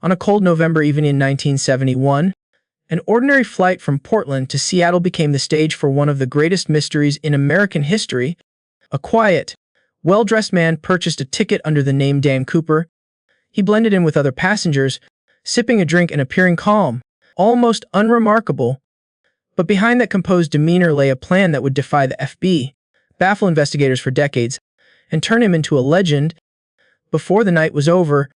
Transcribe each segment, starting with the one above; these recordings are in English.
On a cold November evening in 1971, an ordinary flight from Portland to Seattle became the stage for one of the greatest mysteries in American history. A quiet, well-dressed man purchased a ticket under the name Dan Cooper. He blended in with other passengers, sipping a drink and appearing calm, almost unremarkable. But behind that composed demeanor lay a plan that would defy the FBI, baffle investigators for decades, and turn him into a legend. Before the night was over,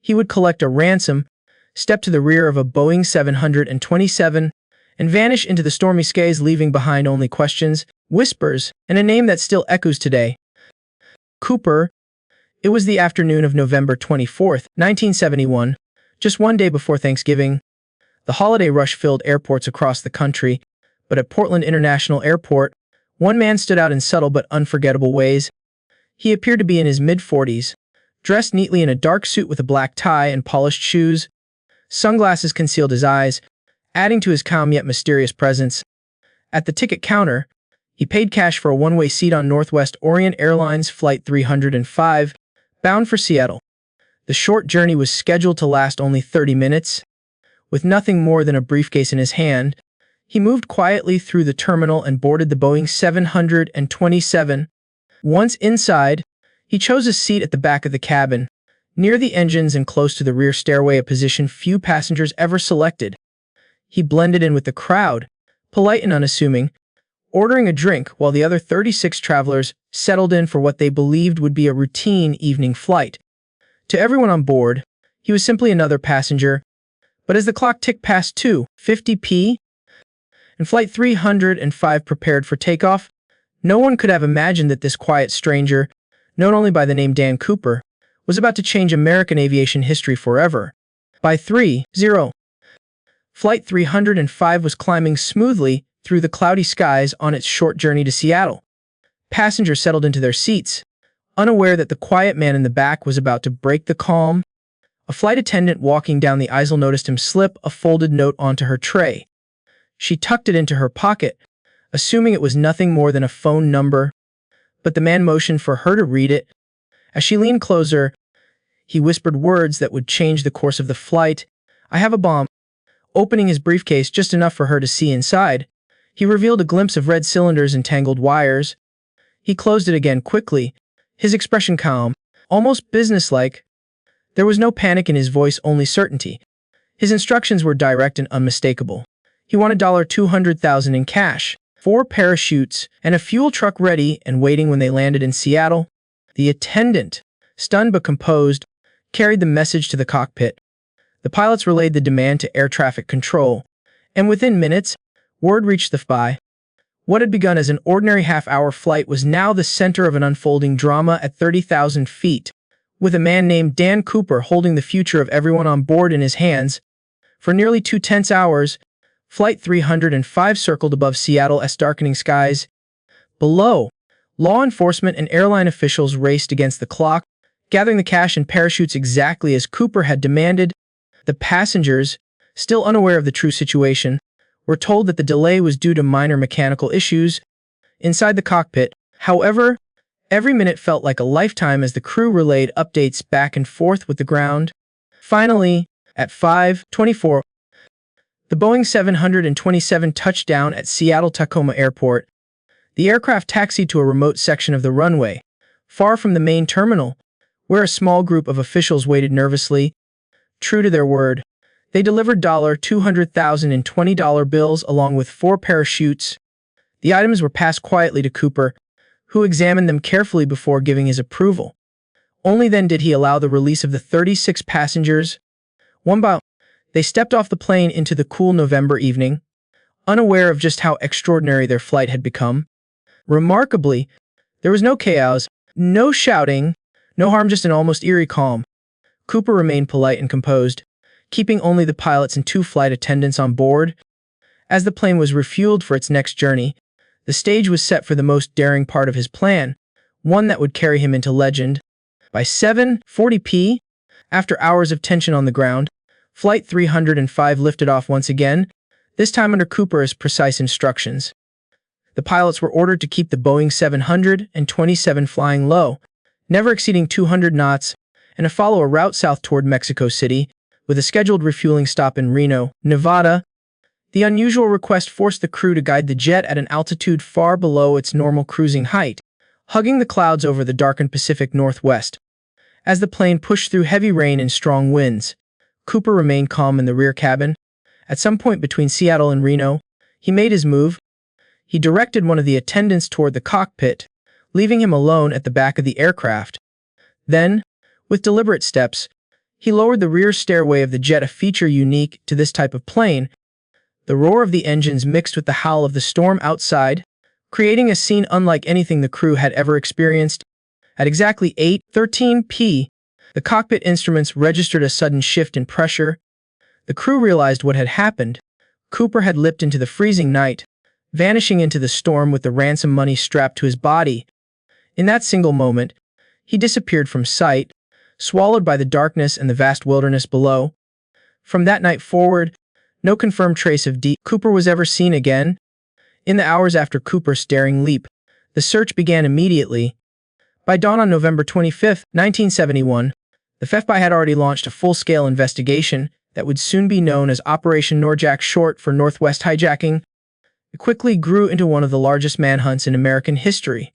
he would collect a ransom, step to the rear of a Boeing 727, and vanish into the stormy skies, leaving behind only questions, whispers, and a name that still echoes today. Cooper. It was the afternoon of November 24th, 1971, just one day before Thanksgiving. The holiday rush filled airports across the country, but at Portland International Airport, one man stood out in subtle but unforgettable ways. He appeared to be in his mid-40s, dressed neatly in a dark suit with a black tie and polished shoes. Sunglasses concealed his eyes, adding to his calm yet mysterious presence. At the ticket counter, he paid cash for a one-way seat on Northwest Orient Airlines Flight 305, bound for Seattle. The short journey was scheduled to last only 30 minutes. With nothing more than a briefcase in his hand, he moved quietly through the terminal and boarded the Boeing 727. Once inside, he chose a seat at the back of the cabin, near the engines and close to the rear stairway, a position few passengers ever selected. He blended in with the crowd, polite and unassuming, ordering a drink while the other 36 travelers settled in for what they believed would be a routine evening flight. To everyone on board, he was simply another passenger. But as the clock ticked past 2:50 p. and Flight 305 prepared for takeoff, no one could have imagined that this quiet stranger, known only by the name Dan Cooper, was about to change American aviation history forever. By 3:00, Flight 305 was climbing smoothly through the cloudy skies on its short journey to Seattle. Passengers settled into their seats, unaware that the quiet man in the back was about to break the calm. A flight attendant walking down the aisle noticed him slip a folded note onto her tray. She tucked it into her pocket, assuming it was nothing more than a phone number, but the man motioned for her to read it. As she leaned closer, he whispered words that would change the course of the flight. "I have a bomb." Opening his briefcase just enough for her to see inside, he revealed a glimpse of red cylinders and tangled wires. He closed it again quickly, his expression calm, almost businesslike. There was no panic in his voice, only certainty. His instructions were direct and unmistakable. He wanted $200,000 in cash, 4 parachutes, and a fuel truck ready and waiting when they landed in Seattle. The attendant, stunned but composed, carried the message to the cockpit. The pilots relayed the demand to air traffic control, and within minutes, word reached the FBI. What had begun as an ordinary half-hour flight was now the center of an unfolding drama at 30,000 feet, with a man named Dan Cooper holding the future of everyone on board in his hands. For nearly 2 tense hours, Flight 305 circled above Seattle's darkening skies. Below, law enforcement and airline officials raced against the clock, gathering the cash and parachutes exactly as Cooper had demanded. The passengers, still unaware of the true situation, were told that the delay was due to minor mechanical issues. Inside the cockpit, however, every minute felt like a lifetime as the crew relayed updates back and forth with the ground. Finally, at 5:24, the Boeing 727 touched down at Seattle-Tacoma Airport. The aircraft taxied to a remote section of the runway, far from the main terminal, where a small group of officials waited nervously. True to their word, they delivered $200,000 in $20 bills along with 4 parachutes. The items were passed quietly to Cooper, who examined them carefully before giving his approval. Only then did he allow the release of the 36 passengers. One by one, they stepped off the plane into the cool November evening, unaware of just how extraordinary their flight had become. Remarkably, there was no chaos, no shouting, no harm, just an almost eerie calm. Cooper remained polite and composed, keeping only the pilots and 2 flight attendants on board. As the plane was refueled for its next journey, the stage was set for the most daring part of his plan, one that would carry him into legend. By 7:40 p., after hours of tension on the ground, Flight 305 lifted off once again, this time under Cooper's precise instructions. The pilots were ordered to keep the Boeing 727 flying low, never exceeding 200 knots, and to follow a route south toward Mexico City, with a scheduled refueling stop in Reno, Nevada. The unusual request forced the crew to guide the jet at an altitude far below its normal cruising height, hugging the clouds over the darkened Pacific Northwest. As the plane pushed through heavy rain and strong winds, Cooper remained calm in the rear cabin. At some point between Seattle and Reno, he made his move. He directed one of the attendants toward the cockpit, leaving him alone at the back of the aircraft. Then, with deliberate steps, he lowered the rear stairway of the jet, a feature unique to this type of plane. The roar of the engines mixed with the howl of the storm outside, creating a scene unlike anything the crew had ever experienced. At exactly 8:13 p.m., the cockpit instruments registered a sudden shift in pressure. The crew realized what had happened. Cooper had leapt into the freezing night, vanishing into the storm with the ransom money strapped to his body. In that single moment, he disappeared from sight, swallowed by the darkness and the vast wilderness below. From that night forward, no confirmed trace of Cooper was ever seen again. In the hours after Cooper's daring leap, the search began immediately. By dawn on November 25, 1971, the FBI had already launched a full-scale investigation that would soon be known as Operation Norjack, short for Northwest Hijacking. It quickly grew into one of the largest manhunts in American history.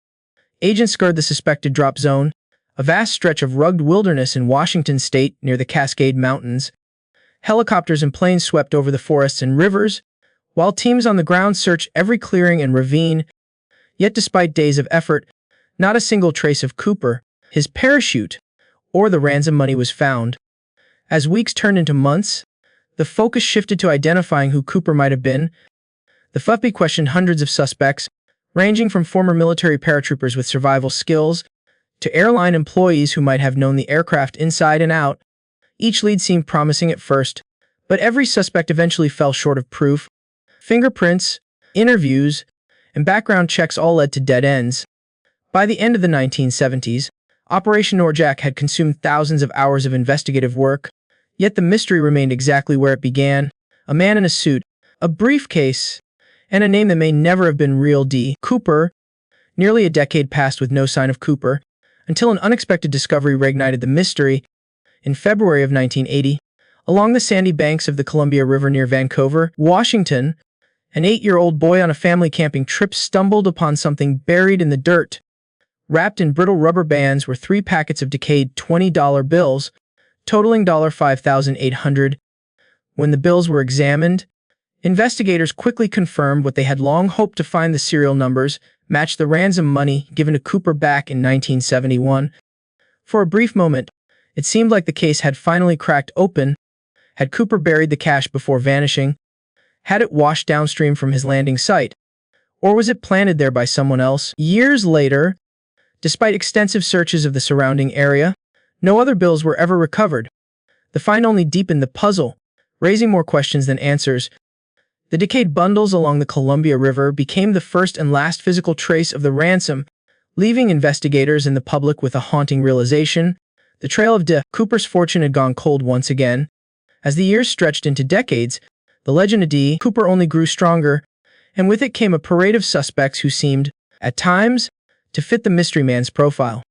Agents scoured the suspected drop zone, a vast stretch of rugged wilderness in Washington state near the Cascade Mountains. Helicopters and planes swept over the forests and rivers, while teams on the ground searched every clearing and ravine. Yet despite days of effort, not a single trace of Cooper, his parachute, or the ransom money was found. As weeks turned into months, the focus shifted to identifying who Cooper might have been. The FBI questioned hundreds of suspects, ranging from former military paratroopers with survival skills to airline employees who might have known the aircraft inside and out. Each lead seemed promising at first, but every suspect eventually fell short of proof. Fingerprints, interviews, and background checks all led to dead ends. By the end of the 1970s, Operation Norjack had consumed thousands of hours of investigative work, yet the mystery remained exactly where it began: a man in a suit, a briefcase, and a name that may never have been real: Cooper. Nearly a decade passed with no sign of Cooper, until an unexpected discovery reignited the mystery. In February of 1980, along the sandy banks of the Columbia River near Vancouver, Washington, an 8-year-old boy on a family camping trip stumbled upon something buried in the dirt. Wrapped in brittle rubber bands were 3 packets of decayed $20 bills, totaling $5,800. When the bills were examined, investigators quickly confirmed what they had long hoped to find: the serial numbers matched the ransom money given to Cooper back in 1971. For a brief moment, it seemed like the case had finally cracked open. Had Cooper buried the cash before vanishing? Had it washed downstream from his landing site? Or was it planted there by someone else? Years later, despite extensive searches of the surrounding area, no other bills were ever recovered. The find only deepened the puzzle, raising more questions than answers. The decayed bundles along the Columbia River became the first and last physical trace of the ransom, leaving investigators and the public with a haunting realization: the trail of Cooper's fortune had gone cold once again. As the years stretched into decades, the legend of Cooper only grew stronger, and with it came a parade of suspects who seemed, at times, to fit the mystery man's profile.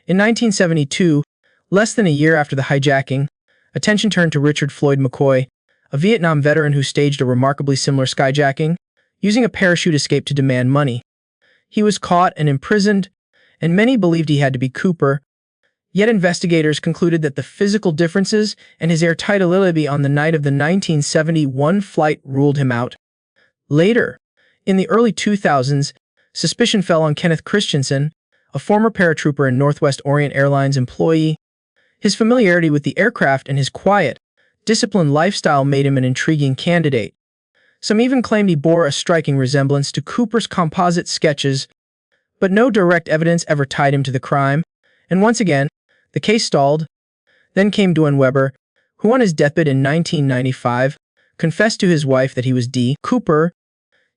In 1972, less than a year after the hijacking, attention turned to Richard Floyd McCoy, a Vietnam veteran who staged a remarkably similar skyjacking, using a parachute escape to demand money. He was caught and imprisoned, and many believed he had to be Cooper. Yet investigators concluded that the physical differences and his airtight alibi on the night of the 1971 flight ruled him out. Later, in the early 2000s, suspicion fell on Kenneth Christensen, a former paratrooper and Northwest Orient Airlines employee. His familiarity with the aircraft and his quiet, disciplined lifestyle made him an intriguing candidate. Some even claimed he bore a striking resemblance to Cooper's composite sketches, but no direct evidence ever tied him to the crime. And once again, the case stalled. Then came Dwayne Weber, who on his deathbed in 1995 confessed to his wife that he was Cooper.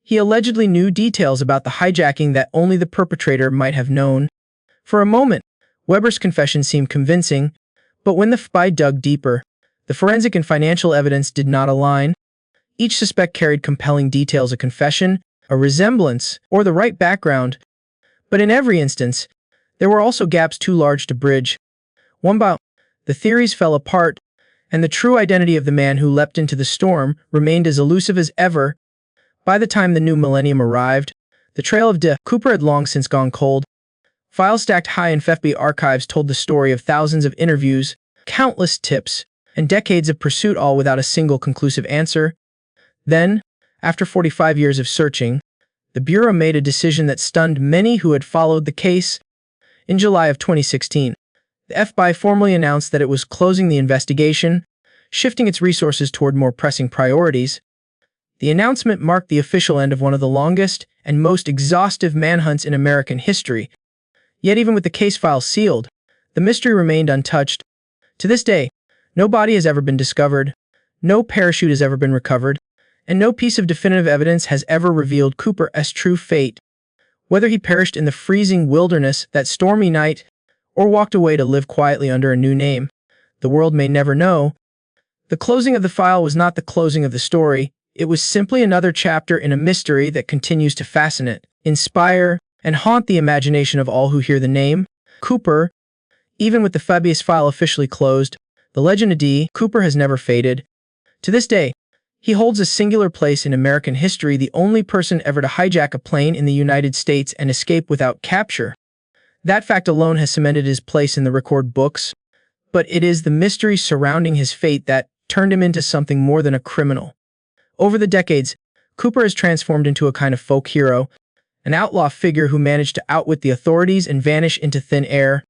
He allegedly knew details about the hijacking that only the perpetrator might have known. For a moment, Weber's confession seemed convincing, but when the FBI dug deeper, the forensic and financial evidence did not align. Each suspect carried compelling details: a confession, a resemblance, or the right background. But in every instance, there were also gaps too large to bridge. One by one, the theories fell apart. and the true identity of the man who leapt into the storm remained as elusive as ever. By the time the new millennium arrived, the trail of D. Cooper had long since gone cold. Files stacked high in FBI archives told the story of thousands of interviews, countless tips, and decades of pursuit, all without a single conclusive answer. Then, after 45 years of searching, the Bureau made a decision that stunned many who had followed the case. In July of 2016, the FBI formally announced that it was closing the investigation, shifting its resources toward more pressing priorities. The announcement marked the official end of one of the longest and most exhaustive manhunts in American history. Yet even with the case file sealed, the mystery remained untouched. To this day, no body has ever been discovered, no parachute has ever been recovered, and no piece of definitive evidence has ever revealed Cooper's true fate. Whether he perished in the freezing wilderness that stormy night, or walked away to live quietly under a new name, the world may never know. The closing of the file was not the closing of the story, it was simply another chapter in a mystery that continues to fascinate, inspire, and haunt the imagination of all who hear the name Cooper. Even with the Fabius file officially closed, the legend of D. Cooper has never faded. To this day, he holds a singular place in American history, the only person ever to hijack a plane in the United States and escape without capture. That fact alone has cemented his place in the record books, but it is the mystery surrounding his fate that turned him into something more than a criminal. Over the decades, Cooper has transformed into a kind of folk hero, an outlaw figure who managed to outwit the authorities and vanish into thin air.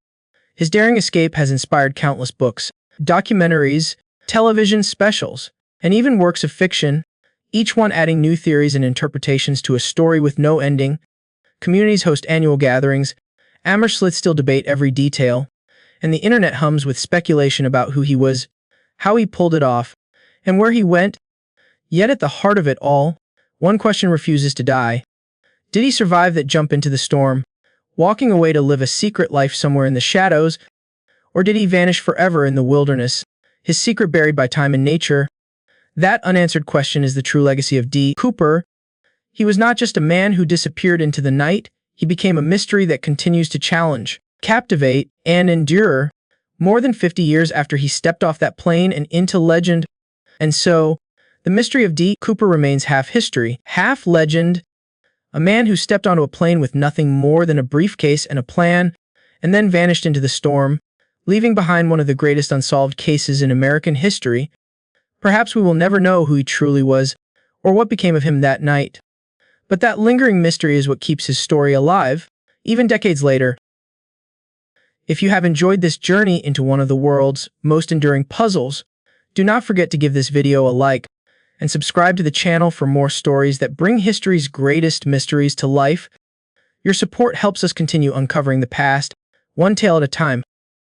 His daring escape has inspired countless books, documentaries, television specials, and even works of fiction, each one adding new theories and interpretations to a story with no ending. Communities host annual gatherings, amateur sleuths still debate every detail, and the internet hums with speculation about who he was, how he pulled it off, and where he went. Yet at the heart of it all, one question refuses to die. Did he survive that jump into the storm, walking away to live a secret life somewhere in the shadows? Or did he vanish forever in the wilderness, his secret buried by time and nature? That unanswered question is the true legacy of D. Cooper. He was not just a man who disappeared into the night, he became a mystery that continues to challenge, captivate, and endure. More than 50 years after he stepped off that plane and into legend. And so, the mystery of D. Cooper remains half history, half legend. A man who stepped onto a plane with nothing more than a briefcase and a plan, and then vanished into the storm, leaving behind one of the greatest unsolved cases in American history. Perhaps we will never know who he truly was, or what became of him that night. But that lingering mystery is what keeps his story alive, even decades later. If you have enjoyed this journey into one of the world's most enduring puzzles, do not forget to give this video a like, and subscribe to the channel for more stories that bring history's greatest mysteries to life. Your support helps us continue uncovering the past, one tale at a time.